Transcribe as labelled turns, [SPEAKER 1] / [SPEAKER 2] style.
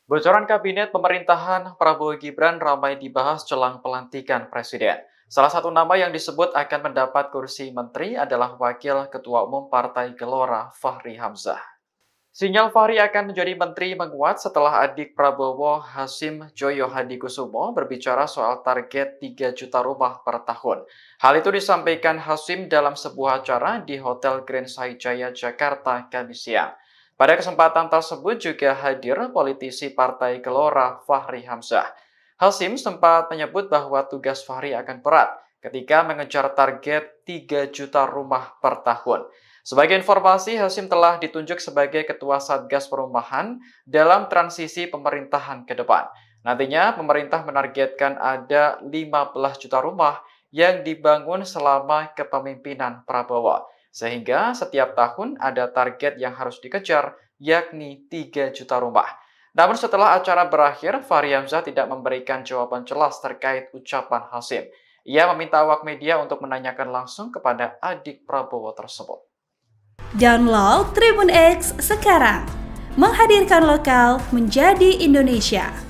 [SPEAKER 1] Bocoran kabinet pemerintahan Prabowo Gibran ramai dibahas jelang pelantikan presiden. Salah satu nama yang disebut akan mendapat kursi menteri adalah Wakil Ketua Umum Partai Gelora Fahri Hamzah. Sinyal Fahri akan menjadi menteri menguat setelah adik Prabowo Hasim Joyo Hadikusumo berbicara soal target 3 juta rumah per tahun. Hal itu disampaikan Hasim dalam sebuah acara di Hotel Grand Saijaya, Jakarta, Kamis siang. Pada kesempatan tersebut juga hadir politisi Partai Gelora Fahri Hamzah. Hasim sempat menyebut bahwa tugas Fahri akan berat ketika mengejar target 3 juta rumah per tahun. Sebagai informasi, Hasim telah ditunjuk sebagai Ketua Satgas Perumahan dalam transisi pemerintahan ke depan. Nantinya, pemerintah menargetkan ada 15 juta rumah yang dibangun selama kepemimpinan Prabowo. Sehingga setiap tahun ada target yang harus dikejar, yakni 3 juta rumah. Namun setelah acara berakhir, Fahri Hamzah tidak memberikan jawaban jelas terkait ucapan Hasim. Ia meminta awak media untuk menanyakan langsung kepada adik Prabowo tersebut.
[SPEAKER 2] Download Tribun X sekarang, menghadirkan lokal menjadi Indonesia.